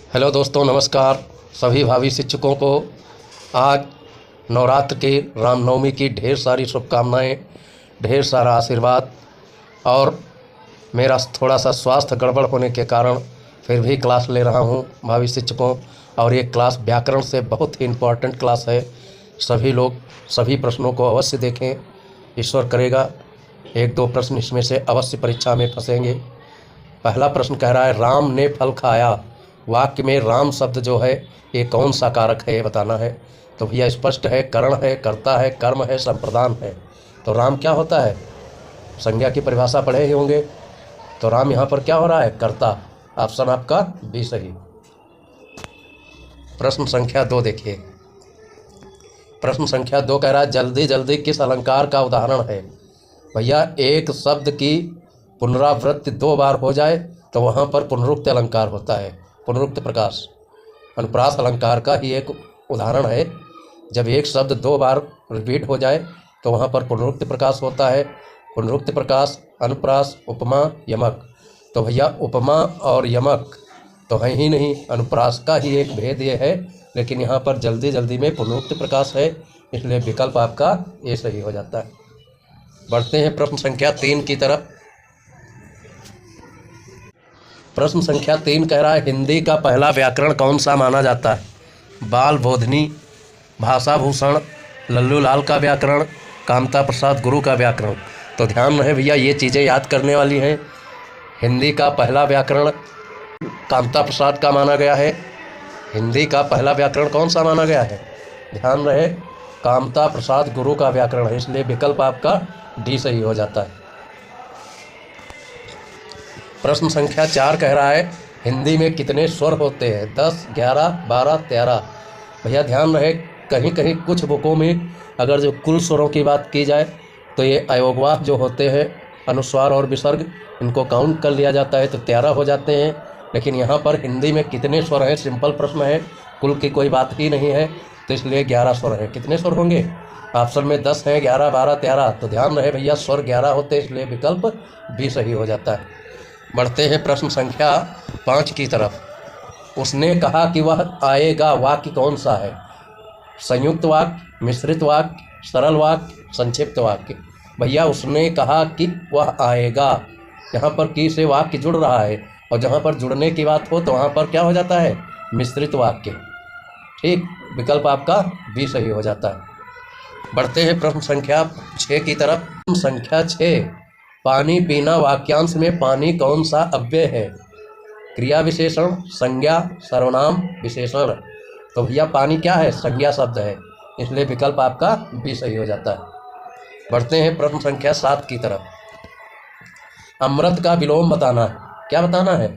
Hello दोस्तों, नमस्कार। सभी भावी शिक्षकों को आज नवरात्र के रामनवमी की ढेर सारी शुभकामनाएं, ढेर सारा आशीर्वाद। और मेरा थोड़ा सा स्वास्थ्य गड़बड़ होने के कारण फिर भी क्लास ले रहा हूं भावी शिक्षकों। और ये क्लास व्याकरण से बहुत ही इम्पोर्टेंट क्लास है। सभी लोग सभी प्रश्नों को अवश्य देखें। ईश्वर करेगा एक दो प्रश्न इसमें से अवश्य परीक्षा में फंसेंगे। पहला प्रश्न कह रहा है, राम ने फल खाया। वाक्य में राम शब्द जो है ये कौन सा कारक है, ये बताना है। तो भैया स्पष्ट है, करण है, कर्ता है, कर्म है, संप्रदान है। तो राम क्या होता है? संज्ञा की परिभाषा पढ़े ही होंगे। तो राम यहाँ पर क्या हो रहा है? कर्ता। ऑप्शन आपका बी सही। प्रश्न संख्या 2 देखिए। प्रश्न संख्या 2 कह रहा है, जल्दी जल्दी किस अलंकार का उदाहरण है? भैया एक शब्द की पुनरावृत्ति 2 बार हो जाए तो वहाँ पर पुनरुक्त अलंकार होता है। पुनरुक्त प्रकाश अनुप्रास अलंकार का ही एक उदाहरण है। जब एक शब्द 2 बार रिपीट हो जाए तो वहाँ पर पुनरुक्त प्रकाश होता है। पुनरुक्त प्रकाश, अनुप्रास, उपमा, यमक। तो भैया उपमा और यमक तो है ही नहीं, अनुप्रास का ही एक भेद ये है। लेकिन यहाँ पर जल्दी जल्दी में पुनरुक्त प्रकाश है, इसलिए विकल्प आपका ये सही हो जाता है। बढ़ते हैं प्रश्न संख्या 3 की तरफ। प्रश्न संख्या 3 कह रहा है, हिंदी का पहला व्याकरण कौन सा माना जाता है? बाल बोधनी, भाषा भूषण, लल्लू लाल का व्याकरण, कामता प्रसाद गुरु का व्याकरण। तो ध्यान रहे भैया, ये चीज़ें याद करने वाली हैं। हिंदी का पहला व्याकरण कामता प्रसाद का माना गया है। हिंदी का पहला व्याकरण कौन सा माना गया है? ध्यान रहे, कामता प्रसाद गुरु का व्याकरण है, इसलिए विकल्प आपका डी सही हो जाता है। प्रश्न संख्या 4 कह रहा है, हिंदी में कितने स्वर होते हैं? 10, 11, 12, 13। भैया ध्यान रहे, कहीं कहीं कुछ बुकों में अगर जो कुल स्वरों की बात की जाए तो ये अयोगवाह जो होते हैं, अनुस्वार और विसर्ग, इनको काउंट कर लिया जाता है तो 13 हो जाते हैं। लेकिन यहाँ पर हिंदी में कितने स्वर हैं, सिंपल प्रश्न है, कुल की कोई बात ही नहीं है, तो इसलिए 11 स्वर हैं। कितने स्वर होंगे? ऑप्शन में 10 हैं, 11, 12, 13। तो ध्यान रहे भैया, स्वर 11 होते हैं, इसलिए विकल्प बी सही हो जाता है। बढ़ते हैं प्रश्न संख्या 5 की तरफ। उसने कहा कि वह आएगा, वाक्य कौन सा है? संयुक्त वाक्य, मिश्रित वाक्य, सरल वाक्य, संक्षिप्त वाक्य। भैया उसने कहा कि वह आएगा, यहाँ पर की से वाक्य जुड़ रहा है, और जहाँ पर जुड़ने की बात हो तो वहाँ पर क्या हो जाता है? मिश्रित वाक्य। ठीक, विकल्प आपका बी सही हो जाता है। बढ़ते हैं प्रश्न संख्या 6 की तरफ। प्रश्न संख्या 6, पानी पीना वाक्यांश में पानी कौन सा अव्यय है? क्रिया विशेषण, संज्ञा, सर्वनाम, विशेषण। तो भैया पानी क्या है? संज्ञा शब्द है, इसलिए विकल्प आपका बी सही हो जाता है। बढ़ते हैं प्रश्न संख्या 7 की तरफ। अमृत का विलोम बताना है। क्या बताना है?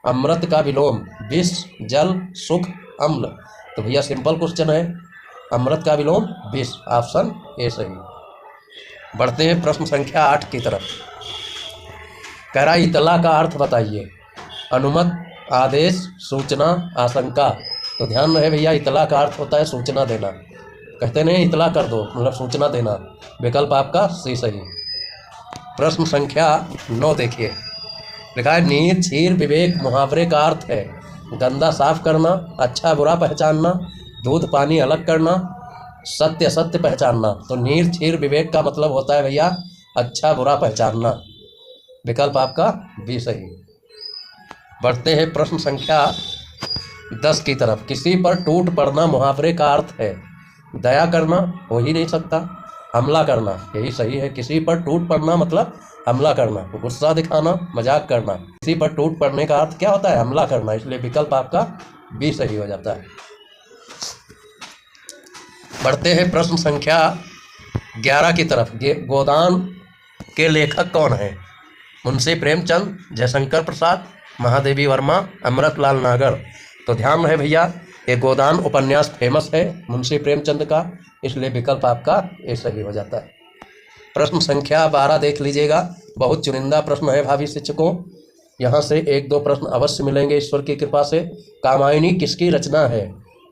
अमृत का विलोम, विष, जल, सुख, अम्ल। तो भैया सिंपल क्वेश्चन है, अमृत का विलोम विष। ऑप्शन ए सही। बढ़ते हैं प्रश्न संख्या 8 की तरफ। कह रहा, इतला का अर्थ बताइए। अनुमत, आदेश, सूचना, आशंका। तो ध्यान रहे भैया, इतला का अर्थ होता है सूचना देना। कहते नहीं इतला कर दो, मतलब सूचना देना। विकल्प आपका सी सही। प्रश्न संख्या 9 देखिए। लिखा है, नीर छीर विवेक मुहावरे का अर्थ है गंदा साफ करना, अच्छा बुरा पहचानना, दूध पानी अलग करना, सत्य असत्य पहचानना। तो नीर छीर विवेक का मतलब होता है भैया अच्छा बुरा पहचानना। विकल्प आपका बी सही। बढ़ते हैं प्रश्न संख्या 10 की तरफ। किसी पर टूट पड़ना मुहावरे का अर्थ है दया करना, हो ही नहीं सकता, हमला करना, यही सही है। किसी पर टूट पड़ना मतलब हमला करना, गुस्सा दिखाना, मजाक करना। किसी पर टूट पड़ने का अर्थ क्या होता है? हमला करना, इसलिए विकल्प आपका बी सही हो जाता है। बढ़ते हैं प्रश्न संख्या 11 की तरफ। गोदान के लेखक कौन है? मुंशी प्रेमचंद, जयशंकर प्रसाद, महादेवी वर्मा, अमृतलाल नागर। तो ध्यान रहे भैया, ये गोदान उपन्यास फेमस है मुंशी प्रेमचंद का, इसलिए विकल्प आपका ये सही हो जाता है। प्रश्न संख्या 12 देख लीजिएगा। बहुत चुनिंदा प्रश्न है भावी शिक्षकों, यहाँ से एक दो प्रश्न अवश्य मिलेंगे ईश्वर की कृपा से। कामायनी किसकी रचना है?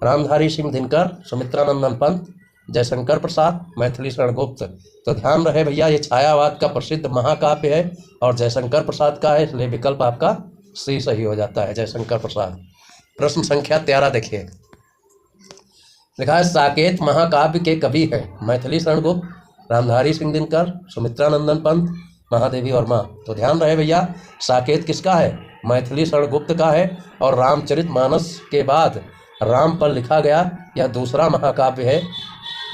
रामधारी सिंह दिनकर, सुमित्रानंदन पंत, जयशंकर प्रसाद, मैथिली शरण गुप्त। तो ध्यान रहे भैया, ये छायावाद का प्रसिद्ध महाकाव्य है और जयशंकर प्रसाद का है, इसलिए विकल्प आपका सी सही हो जाता है, जयशंकर प्रसाद। प्रश्न संख्या 13 देखिए, लिखा है साकेत महाकाव्य के कवि हैं मैथिली शरण गुप्त, रामधारी सिंह दिनकर, सुमित्रानंदन पंत, महादेवी वर्मा। तो ध्यान रहे भैया, साकेत किसका है? मैथिली शरण गुप्त का है। और रामचरितमानस के बाद राम पर लिखा गया यह दूसरा महाकाव्य है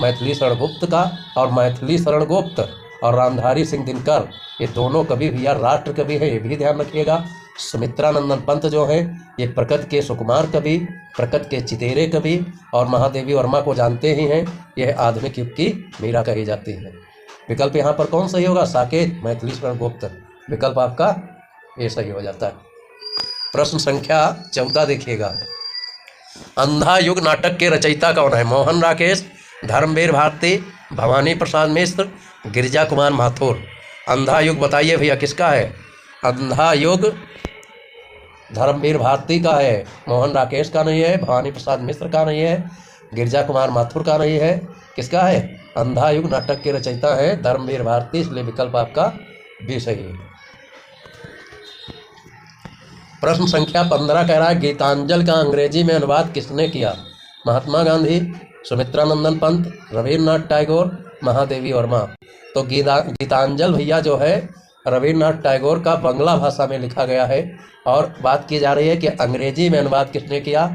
मैथिली शरण गुप्त का। और मैथिली शरण गुप्त और रामधारी सिंह दिनकर ये दोनों कवि भैया राष्ट्र कवि है, ये भी ध्यान रखिएगा। सुमित्रानंदन पंत जो है ये प्रकृत के सुकुमार कवि, प्रकृत के चितेरे कवि, और महादेवी वर्मा को जानते ही हैं, यह आधुनिक युग की मीरा कही जाती है। विकल्प यहाँ पर कौन सही होगा? साकेत, मैथिली शरण गुप्त। विकल्प आपका ये सही हो जाता है। प्रश्न संख्या 14 देखिएगा, अंधा युग नाटक के रचयिता कौन है? मोहन राकेश, धर्मवीर भारती, भवानी प्रसाद मिश्र, गिरिजा कुमार माथुर। अंधा युग बताइए भैया किसका है? अंधा युग धर्मवीर भारती का है, मोहन राकेश का नहीं है, भवानी प्रसाद मिश्र का नहीं है, गिरिजा कुमार माथुर का नहीं है। किसका है? अंधा युग नाटक के रचयिता है धर्मवीर भारती, इसलिए विकल्प आपका भी सही है। प्रश्न संख्या 15 कह रहा है गीतांजलि का अंग्रेजी में अनुवाद किसने किया? महात्मा गांधी, सुमित्रानंदन पंत, रविन्द्रनाथ टैगोर, महादेवी वर्मा। तो गीतांजलि भैया जो है रविन्द्रनाथ टैगोर का बंगला भाषा में लिखा गया है। और बात की जा रही है कि अंग्रेजी में अनुवाद किसने किया?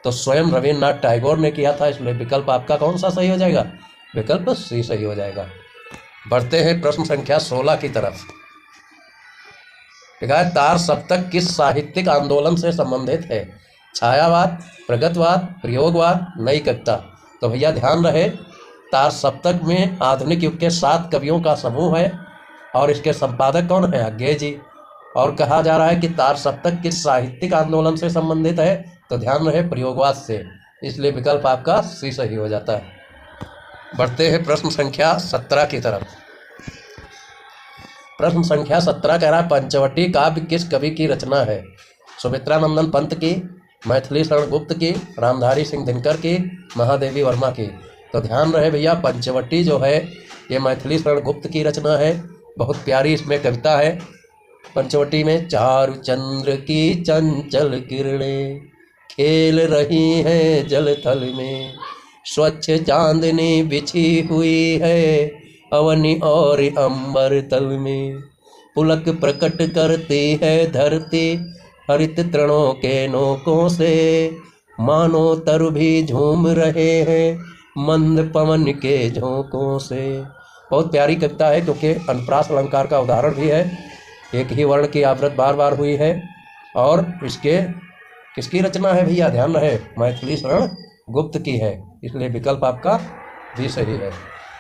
तो स्वयं रविन्द्रनाथ टैगोर ने किया था, इसलिए विकल्प आपका कौन सा सही हो जाएगा? विकल्प सी सही हो जाएगा। बढ़ते हैं प्रश्न संख्या 16 की तरफ। लिखा है तार सप्तक किस साहित्यिक आंदोलन से संबंधित है? छायावाद, प्रगतवाद, प्रयोगवाद, नई कविता। तो भैया ध्यान रहे, तार सप्तक में आधुनिक युग के 7 कवियों का समूह है और इसके संपादक कौन है? अज्ञे जी। और कहा जा रहा है कि तार सप्तक किस साहित्यिक आंदोलन से संबंधित है? तो ध्यान रहे प्रयोगवाद से, इसलिए विकल्प आपका सी सही हो जाता है। बढ़ते हैं प्रश्न संख्या 17 की तरफ। प्रश्न संख्या 17 कह रहा है पंचवटी काव्य किस कवि की रचना है? सुमित्रानंदन पंत की, मैथिली शरण गुप्त की, रामधारी सिंह दिनकर की, महादेवी वर्मा की। तो ध्यान रहे भैया, पंचवटी जो है ये मैथिली शरण गुप्त की रचना है। बहुत प्यारी इसमें कविता है। पंचवटी में चारु चंद्र की चंचल किरणें खेल रही हैं जल थल में, स्वच्छ चांदनी बिछी हुई है अवनी और अंबर तल में, पुलक प्रकट करती है धरती हरित तृणों के नोकों से, मानो तरु भी झूम रहे हैं मंद पवन के झोंकों से। बहुत प्यारी कविता है क्योंकि अनुप्रास अलंकार का उदाहरण भी है। एक ही वर्ण की आवृत्ति बार बार हुई है। और इसके किसकी रचना है भैया? ध्यान रहे मैथिली शरण गुप्त की है, इसलिए विकल्प आपका भी सही है।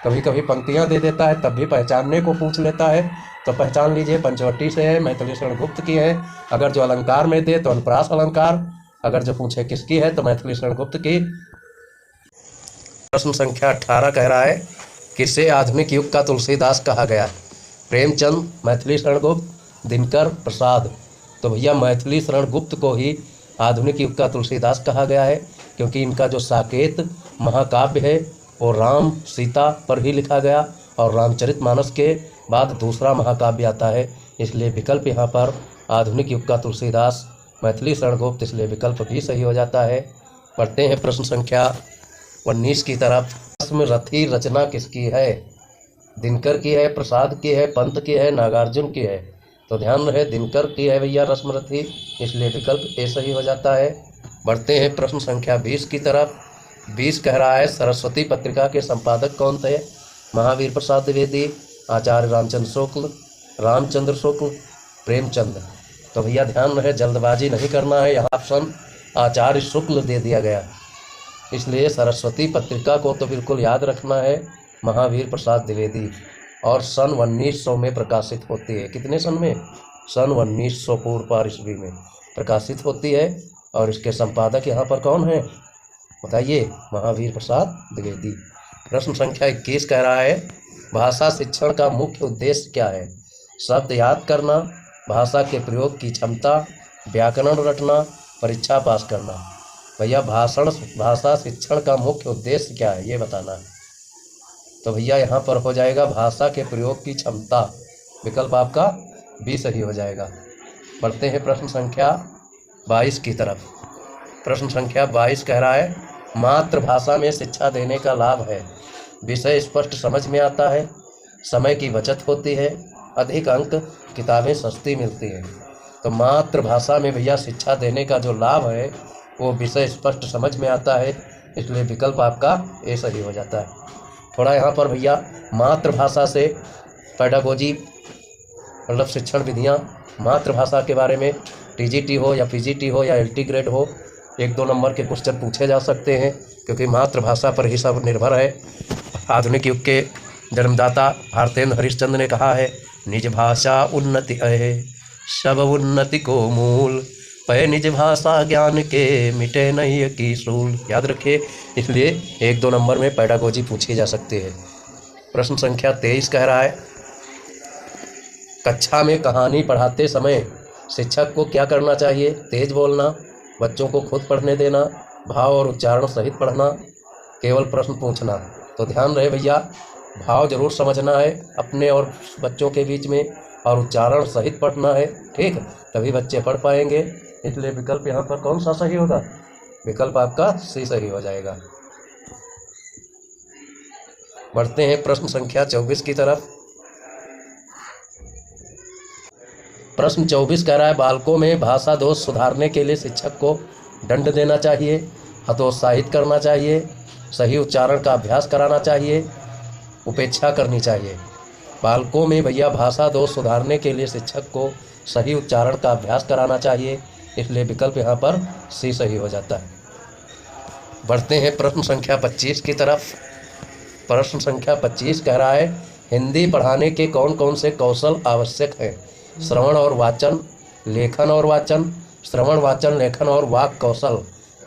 कभी कभी पंक्तियां दे देता है तब भी पहचानने को पूछ लेता है, तो पहचान लीजिए पंचवटी से है, मैथिली शरण गुप्त की है। अगर जो अलंकार में दे तो अनुप्रास अलंकार, अगर जो पूछे किसकी है तो मैथिली शरण गुप्त की। प्रश्न संख्या 18 कह रहा है किसे आधुनिक युग का तुलसीदास कहा गया? प्रेमचंद, मैथिली शरण गुप्त, दिनकर, प्रसाद। तो भैया मैथिली शरण गुप्त को ही आधुनिक युग का तुलसीदास कहा गया है, क्योंकि इनका जो साकेत महाकाव्य है वो राम सीता पर ही लिखा गया और रामचरितमानस के बाद दूसरा महाकाव्य आता है, इसलिए विकल्प यहाँ पर आधुनिक युग का तुलसीदास, मैथिली शरण गुप्त, इसलिए विकल्प भी सही हो जाता है। पढ़ते हैं प्रश्न संख्या 19 की तरफ। रथी रचना किसकी है? दिनकर की है, प्रसाद की है, पंत की है, नागार्जुन की है। तो ध्यान रहे दिनकर की है भैया रश्मरथी, इसलिए विकल्प ए सही हो जाता है। बढ़ते हैं प्रश्न संख्या 20 की तरफ। 20 कह रहा है सरस्वती पत्रिका के संपादक कौन थे? महावीर प्रसाद द्विवेदी, आचार्य रामचंद्र शुक्ल, प्रेमचंद। तो भैया ध्यान रहे जल्दबाजी नहीं करना है, यहाँ ऑप्शन आचार्य शुक्ल दे दिया गया, इसलिए सरस्वती पत्रिका को तो बिल्कुल याद रखना है, महावीर प्रसाद द्विवेदी। और सन 1900 में प्रकाशित होती है। कितने सन में? सन 1900 पूर्व ईस्वी में प्रकाशित होती है। और इसके संपादक यहाँ पर कौन है बताइए? महावीर प्रसाद द्विवेदी। प्रश्न संख्या 21 कह रहा है भाषा शिक्षण का मुख्य उद्देश्य क्या है? शब्द याद करना, भाषा के प्रयोग की क्षमता, व्याकरण रटना, परीक्षा पास करना। भैया भाषा शिक्षण का मुख्य उद्देश्य क्या है ये बताना है। तो भैया यहाँ पर हो जाएगा भाषा के प्रयोग की क्षमता, विकल्प आपका भी सही हो जाएगा। बढ़ते हैं प्रश्न संख्या 22 की तरफ। प्रश्न संख्या 22 कह रहा है मातृभाषा में शिक्षा देने का लाभ है। विषय स्पष्ट समझ में आता है, समय की बचत होती है, अधिक अंक, किताबें सस्ती मिलती हैं। तो मातृभाषा में भैया शिक्षा देने का जो लाभ है वो विषय स्पष्ट समझ में आता है, इसलिए विकल्प आपका ए सही हो जाता है। थोड़ा यहाँ पर भैया मातृभाषा से पेडागोजी मतलब शिक्षण विधियाँ, मातृभाषा के बारे में टीजीटी हो या पीजीटी हो या एलटी ग्रेड हो, 1-2 नंबर के क्वेश्चन पूछे जा सकते हैं, क्योंकि मातृभाषा पर ही सब निर्भर है। आधुनिक युग के जन्मदाता भारतेंद्र हरिश्चंद्र ने कहा है निज भाषा उन्नति है, सब उन्नति को मूल, पै निज भाषा ज्ञान के मिटे नहीं की सूल। याद रखिए, इसलिए 1-2 नंबर में पेडागोजी पूछी जा सकती है। प्रश्न संख्या 23 कह रहा है कक्षा में कहानी पढ़ाते समय शिक्षक को क्या करना चाहिए? तेज बोलना, बच्चों को खुद पढ़ने देना, भाव और उच्चारण सहित पढ़ना, केवल प्रश्न पूछना। तो ध्यान रहे भैया, भाव जरूर समझना है अपने और बच्चों के बीच में, और उच्चारण सहित पढ़ना है, ठीक, तभी बच्चे पढ़ पाएंगे। इसलिए विकल्प यहाँ पर कौन सा सही होगा? विकल्प आपका सी सही हो जाएगा। बढ़ते हैं प्रश्न संख्या 24 की तरफ। प्रश्न 24 कह रहा है बालकों में भाषा दोष सुधारने के लिए शिक्षक को दंड देना चाहिए, हतोत्साहित करना चाहिए, सही उच्चारण का अभ्यास कराना चाहिए, उपेक्षा करनी चाहिए। बालकों में भैया भाषा दोष सुधारने के लिए शिक्षक को सही उच्चारण का अभ्यास कराना चाहिए, इसलिए विकल्प यहाँ पर सी सही हो जाता है। बढ़ते हैं प्रश्न संख्या 25 की तरफ। प्रश्न संख्या 25 कह रहा है हिंदी पढ़ाने के कौन कौन से कौशल आवश्यक हैं? श्रवण और वाचन, लेखन और वाचन, श्रवण वाचन लेखन और वाक कौशल,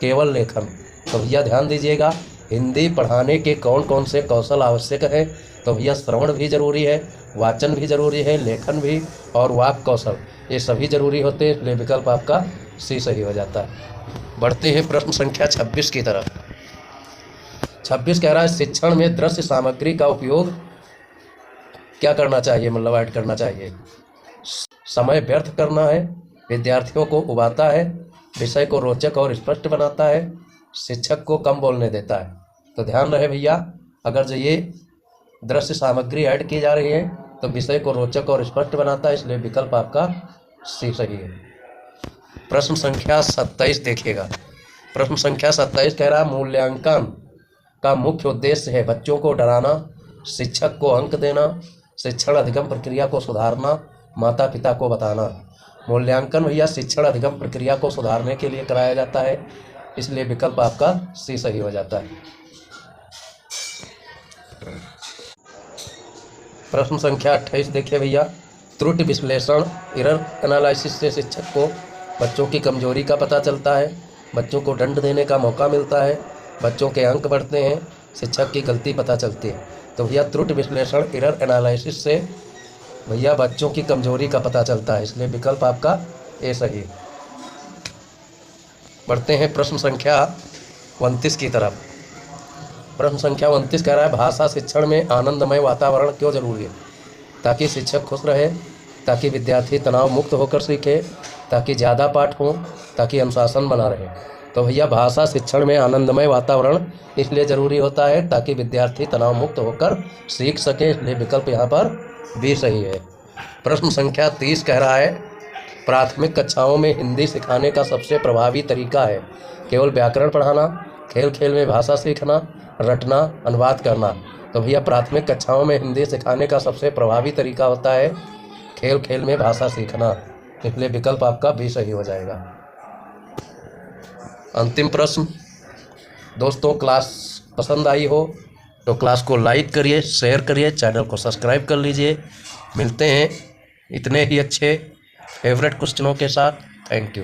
केवल लेखन। तो भैया ध्यान दीजिएगा, हिंदी पढ़ाने के कौन कौन से कौशल आवश्यक है? तो भैया श्रवण भी जरूरी है, वाचन भी जरूरी है, लेखन भी और वाक कौशल, ये सभी जरूरी होते हैं, इसलिए विकल्प आपका सी सही हो जाता है। बढ़ते हैं प्रश्न संख्या 26 की तरफ। 26 कह रहा है शिक्षण में दृश्य सामग्री का उपयोग क्या करना चाहिए, मतलब ऐड करना चाहिए? समय व्यर्थ करना है, विद्यार्थियों को उबाता है, विषय को रोचक और स्पष्ट बनाता है, शिक्षक को कम बोलने देता है। तो ध्यान रहे भैया, अगर जो ये दृश्य सामग्री ऐड की जा रही है तो विषय को रोचक और स्पष्ट बनाता है, इसलिए विकल्प आपका सी सही है। प्रश्न संख्या 27 देखिएगा। प्रश्न संख्या 27 कह रहा है मूल्यांकन का मुख्य उद्देश्य है बच्चों को डराना, शिक्षक को अंक देना, शिक्षण अधिगम प्रक्रिया को सुधारना, माता पिता को बताना। मूल्यांकन भैया शिक्षण अधिगम प्रक्रिया को सुधारने के लिए कराया जाता है, इसलिए विकल्प आपका सी सही हो जाता है। प्रश्न संख्या 28 देखिए भैया, त्रुटि विश्लेषण एरर एनालिसिस से शिक्षक को बच्चों की कमजोरी का पता चलता है, बच्चों को दंड देने का मौका मिलता है, बच्चों के अंक बढ़ते हैं, शिक्षक की गलती पता चलती है। तो भैया त्रुटि विश्लेषण एरर एनालिसिस से भैया बच्चों की कमजोरी का पता चलता है, इसलिए विकल्प आपका ए सही है। बढ़ते हैं प्रश्न संख्या 29 की तरफ। प्रश्न संख्या 29 कह रहा है भाषा शिक्षण में आनंदमय वातावरण क्यों जरूरी है? ताकि शिक्षक खुश रहे, ताकि विद्यार्थी तनाव मुक्त होकर सीखे, ताकि ज़्यादा पाठ हो, ताकि अनुशासन बना रहे। तो भैया भाषा शिक्षण में आनंदमय वातावरण इसलिए ज़रूरी होता है ताकि विद्यार्थी तनाव मुक्त होकर सीख सके, इसलिए विकल्प यहाँ पर भी सही है। प्रश्न संख्या 30 कह रहा है प्राथमिक कक्षाओं में हिंदी सिखाने का सबसे प्रभावी तरीका है केवल व्याकरण पढ़ाना, खेल खेल में भाषा सीखना, रटना, अनुवाद करना। तो भैया प्राथमिक कक्षाओं में हिंदी सिखाने का सबसे प्रभावी तरीका होता है खेल खेल में भाषा सीखना, इसलिए विकल्प आपका भी सही हो जाएगा। अंतिम प्रश्न। दोस्तों क्लास पसंद आई हो तो क्लास को लाइक करिए, शेयर करिए, चैनल को सब्सक्राइब कर लीजिए। मिलते हैं इतने ही अच्छे फेवरेट क्वेश्चनों के साथ। Thank you.